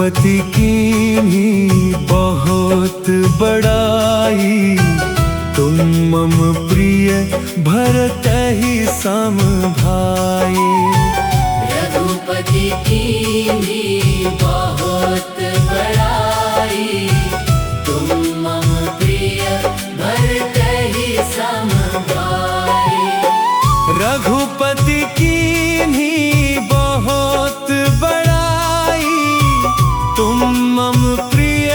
रघुपति कीन्ही बहुत बड़ाई, तुम मम प्रिय भरतहि सम भाई। रघुपति कीन्ही बहुत बड़ाई, तुम मम प्रिय भरतहि सम भाई। रघुपति कीन्ही बहुत बड़ाई, तुम मम प्रिय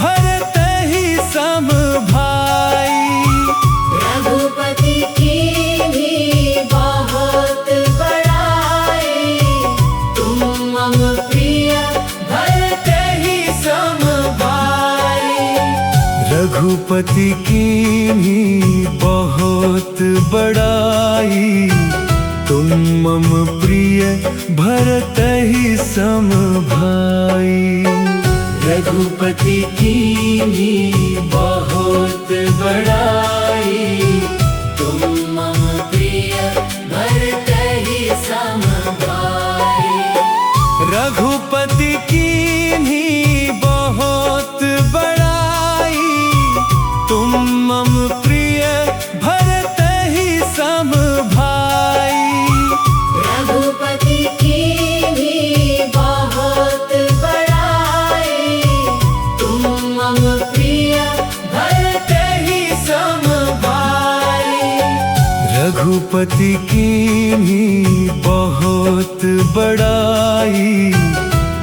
भरतहि सम भाई। रघुपति कीन्ही बहुत बड़ाई, तुम मम प्रिय भरतहि सम भाई। रघुपति कीन्ही बहुत बड़ाई, तुम मम प्रिय भरतहि सम भाई। रघुपति कीन्ही बहुत बड़ाई, तुम मम प्रिय भरतहि सम भाई। रघुपति कीन्ही बहुत बड़ाई, तुम मम प्रिय भरतहि सम भाई। रघुपति कीन्ही बहुत बड़ाई, तुम मम प्रिय भरतहि सम भाई। रघुपति कीन्ही बहुत बड़ाई,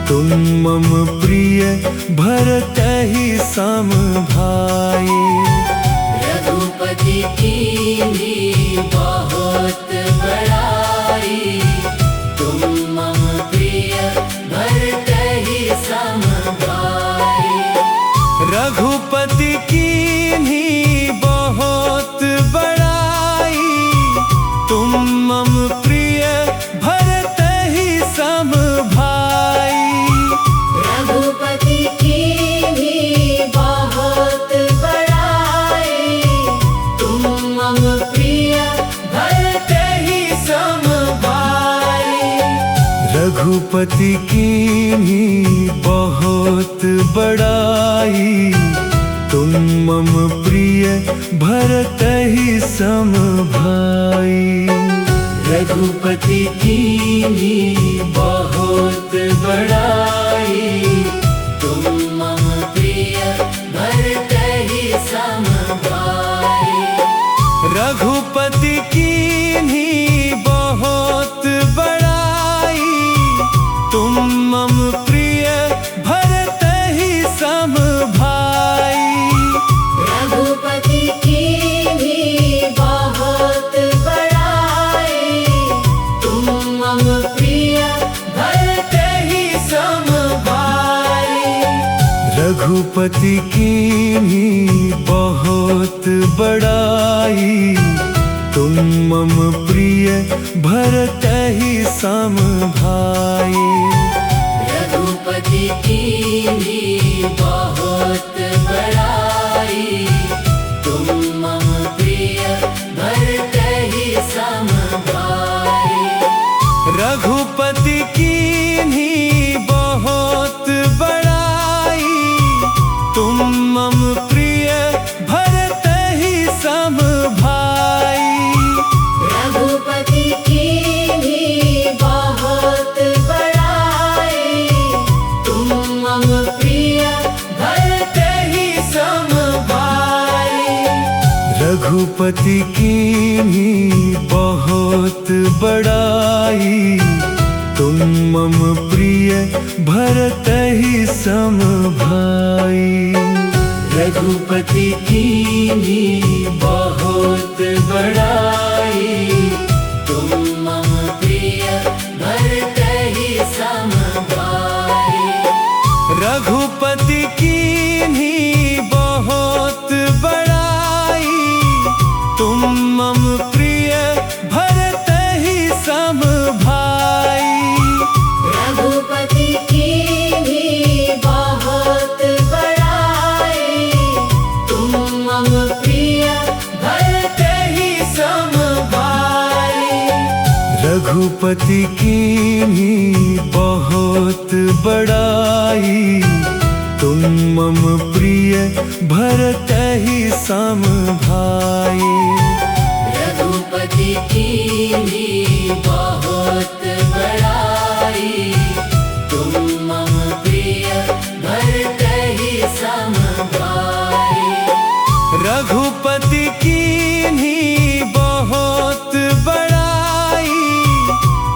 तुम मम प्रिय भरतहि सम भाई। रघुपति कीन्ही बहुत बड़ाई, तुम मम प्रिय भरतहि सम भाई। रघुपति कीन्ही बहुत बड़ाई, तुम मम प्रिय भरतहि सम भाई। रघुपति कीन्ही बहुत बड़ाई, तुम मम प्रिय भरतहि सम भाई। रघुपति कीन्ही बहुत बड़ाई, तुम मम प्रिय भरतहि सम भाई। रघुपति कीन्ही बहुत बड़ाई, तुम मम प्रिय भरतहि सम भाई। रघुपति कीन्ही बहुत बड़ाई, तुम मम प्रिय भरतहि सम भाई। रघुपति कीन्ही बहुत बड़ाई, तुम मम प्रिय भरतहि सम भाई। रघुपति कीन्ही बहुत बड़ाई, तुम मम प्रिय भरतहि सम भाई। रघुपति कीन्ही बहुत बड़ाई, तुम मम प्रिय भरतहि सम भाई। रघुपति कीन्ही बहुत बड़ाई, तुम मम प्रिय भरतहि सम भाई। रघुपति कीन्ही बहुत बड़ाई, तुम मम प्रिय भरतहि सम भाई। रघुपति कीन्ही बहुत बड़ाई, तुम मम प्रिय भरतहि सम भाई। रघुपति कीन्ही बहुत बड़ाई, तुम मम प्रिय भरतहि सम भाई। रघुपति कीन्ही बहुत बड़ाई, तुम मम प्रिय भरतहि सम भाई। रघुपति कीन्ही बहुत बड़ाई, तुम मम प्रिय भरतहि सम भाई। रघुपति कीन्ही बहुत बड़ाई, तुम मम प्रिय भरतहि सम भाई। रघुपति कीन्ही बहुत बड़ाई, तुम मम प्रिय भरतहि सम भाई। रघुपति कीन्ही बहुत बड़ाई,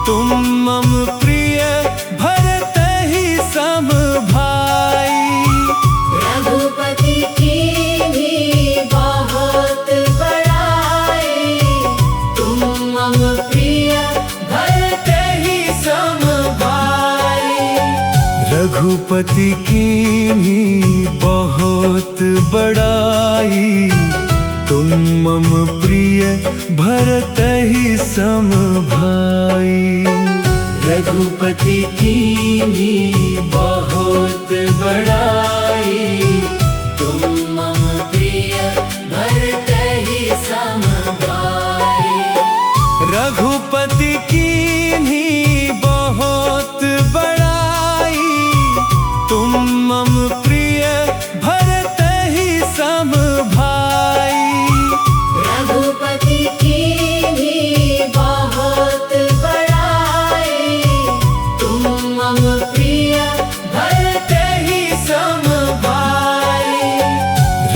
तुम मम प्रिय भरतहि सम भाई। रघुपति कीन्ही बहुत बड़ाई, तुम मम प्रिय भरतहि सम भाई। रघुपति कीन्ही बहुत बड़ाई, तुम मम प्रिय भरतहि सम भाई। रघुपति कीन्ही बहुत बड़ाई, तुम मम प्रिय भरतहि सम भाई। रघुपति कीन्ही बहुत बड़ाई, तुम मम प्रिय भरतहि सम भाई। रघुपति कीन्ही बहुत बड़ाई, तुम मम प्रिय भरतहि सम भाई।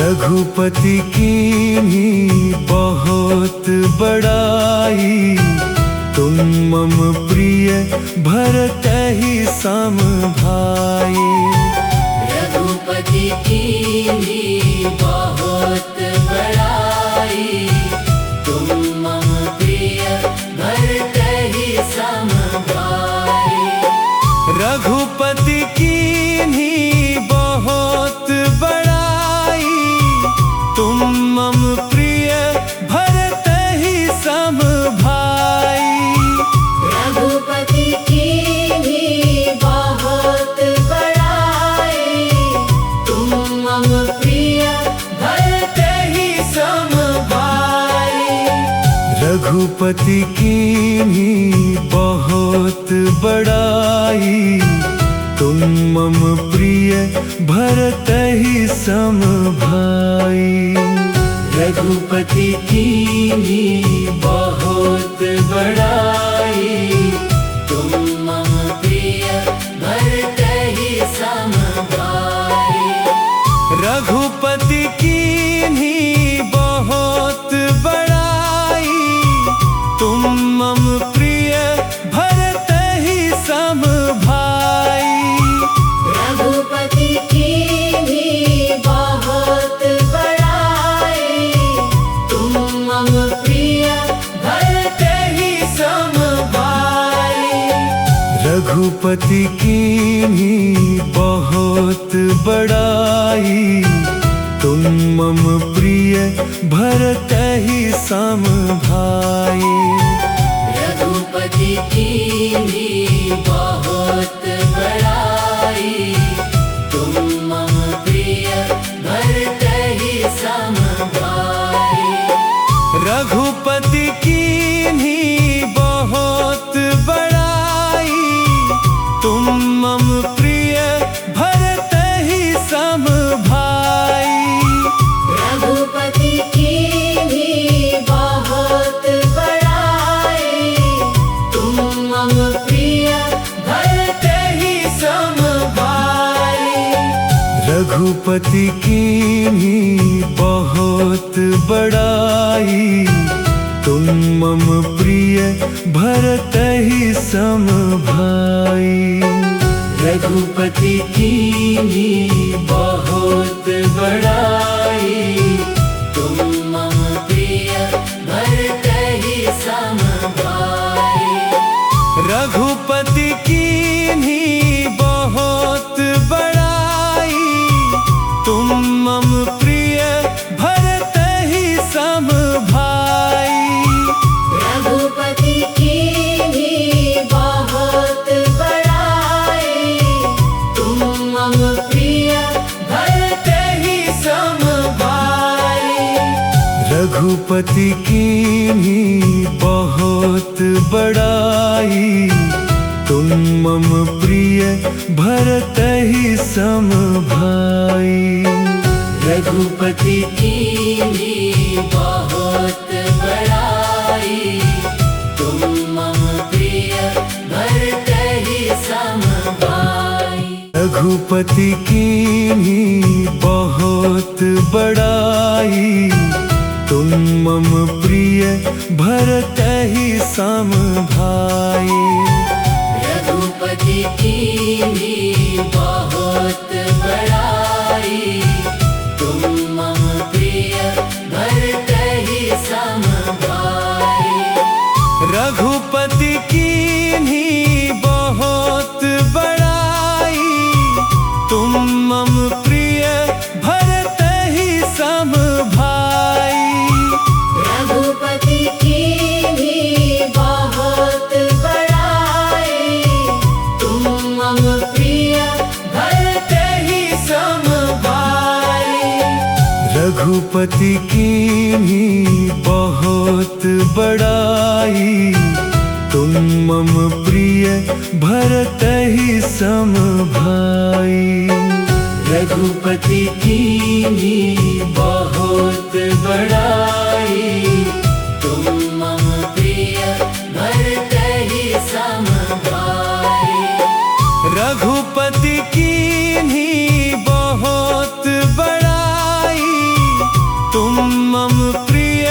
रघुपति कीन्ही बहुत बड़ाई, तुम मम प्रिय भरतहि सम भाई। रघुपति कीन्ही बहुत बड़ाई, तुम मम प्रिय भरतहि सम भाई। रघुपति कीन्ही बहुत बड़ाई, तुम मम प्रिय भरतहि सम भाई। रघुपति कीन्ही बहुत बड़ाई, तुम मम प्रिय भरतहि सम भाई। रघुपति कीन्ही बहुत बड़ाई, तुम मम प्रिय भरतहि सम भाई। रघुपति कीन्ही बहुत बड़ाई, तुम मम प्रिय भरतहि सम भाई। रघुपति कीन्ही बहुत बड़ाई, तुम मम प्रिय भरतहि सम भाई। रघुपति कीन्ही बहुत बड़ाई, तुम मम प्रिय भरतहि सम भाई। रघुपति कीन्ही बहुत बड़ाई, तुम मम प्रिय भरतहि सम भाई। रघुपति कीन्ही बहुत बड़ाई, तुम मम प्रिय भरतहि सम भाई। रघुपति कीन्ही बहुत बड़ाई, तुम मम प्रिय भरतहि सम भाई। रघुपति कीन्ही बहुत बड़ाई, तुम मम प्रिय भरतहि सम भाई। रघुपति कीन्ही बहुत बड़ाई, तुम मम प्रिय भरतहि सम भाई। रघुपति कीन्ही बहुत बड़ाई, तुम मम प्रिय भरतहि सम भाई। रघुपति कीन्ही बहुत बड़ाई, तुम मम प्रिय भरतहि सम भाई। रघुपति कीन्ही बहुत बड़ाई, तुम मम प्रिय भरतहि सम रघुपति कीन्ही बहुत बड़ाई, तुम मम प्रिय भरतहि सम भाई। रघुपति कीन्ही बहुत बड़ाई, तुम मम प्रिय भरतहि सम भाई। रघुपति कीन्ही बहुत बड़ाई, तुम मम प्रिय भरतहि सम भाई। रघुपति कीन्ही बहुत बड़ाई, तुम मम प्रिय भरतहि सम भाई। रघुपति कीन्ही बहुत बड़ाई, तुम मम प्रिय भरतहि सम भाई। रघुपति कीन्ही बहुत बड़ाई, तुम मम प्रिय भरतहि सम भाई। रघुपति कीन्ही बहुत बड़ाई, तुम मम प्रिय भरतहि सम भाई। रघुपति कीन्ही बहुत बड़ाई, तुम मम प्रिय भरतहि सम भाई। रघुपति कीन्ही बहुत बड़ाई, तुम मम प्रिय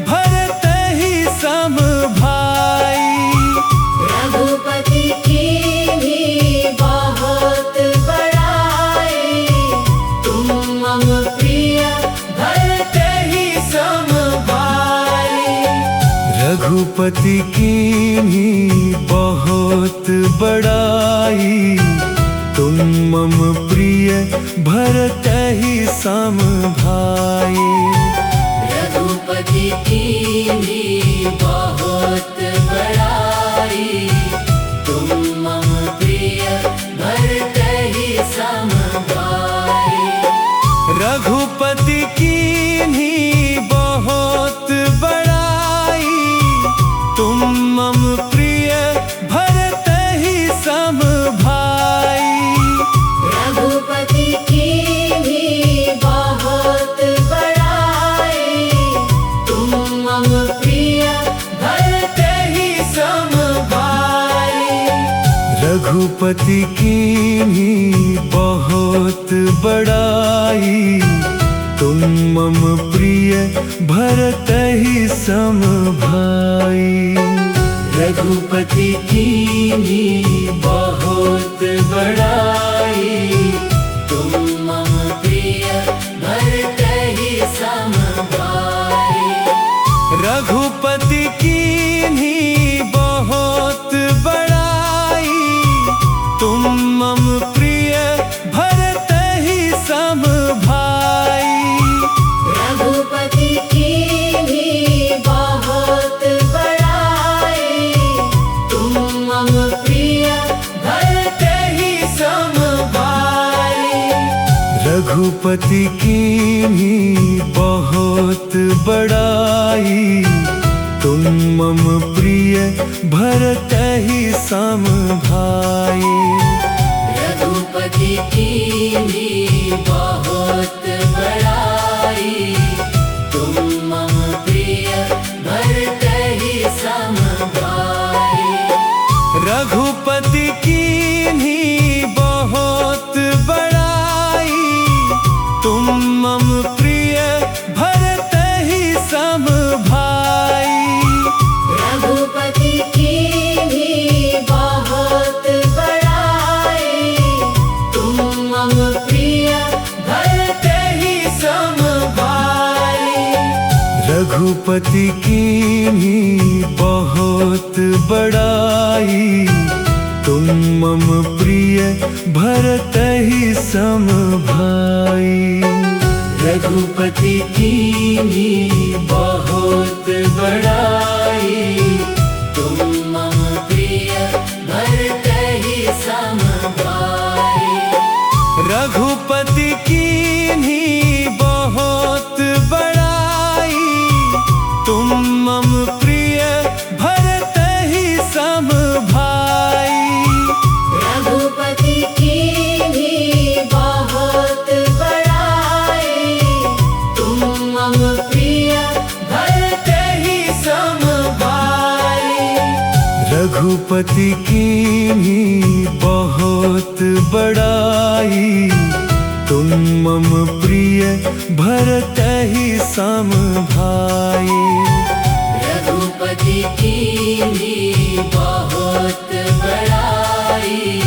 भरतहि सम भाई। रघुपति कीन्ही बहुत बड़ाई, तुम मम प्रिय भरतहि सम भाई। रघुपति कीन्ही बहुत बड़ाई, तुम मम प्रिय भरतहि सम भाई। रघुपति कीन्ही बहुत बड़ाई, तुम मम प्रिय भरतहि सम भाई। रघुपति कीन्ही बहुत बड़ाई, तुम मम प्रिय भरतहि सम भाई। रघुपति कीन्ही बहुत बड़ाई, तुम मम प्रिय भरतहि सम भाई। रघुपति कीन्ही बहुत बड़ाई, तुम मम प्रिय भरतहि सम भाई। रघुपति कीन्ही बहुत बड़ाई, तुम मम प्रिय भरतहि सम भाई। रघुपति कीन्ही बहुत बड़ाई, तुम मम प्रिय भरतहि सम भाई। रघुपति कीन्ही बहुत बड़ाई, तुम मम प्रिय भरतहि सम भाई। रघुपति कीन्ही बहुत बड़ाई, तुम मम प्रिय भरतहि सम भाई। रघुपति कीन्ही बहुत बड़ाई, तुम मम प्रिय भरतहि सम भाई। रघुपति कीन्ही बहुत बड़ाई, तुम मम प्रिय भरतहि सम भाई। रघुपति कीन्ही बहुत बड़ाई, तुम मम प्रिय भरतहि सम भाई। रघुपति कीन्ही बहुत बड़ाई, तुम मम प्रिय भरतहि सम भाई। रघुपति कीन्ही बहुत बड़ाई, तुम मम प्रिय भरतहि सम भाई। रघुपति कीन्ही बहुत बड़ाई, रघुपति की बहुत बड़ाई, तुम मम प्रिय भरत ही सम भाई। रघुपति की बहुत बड़ाई,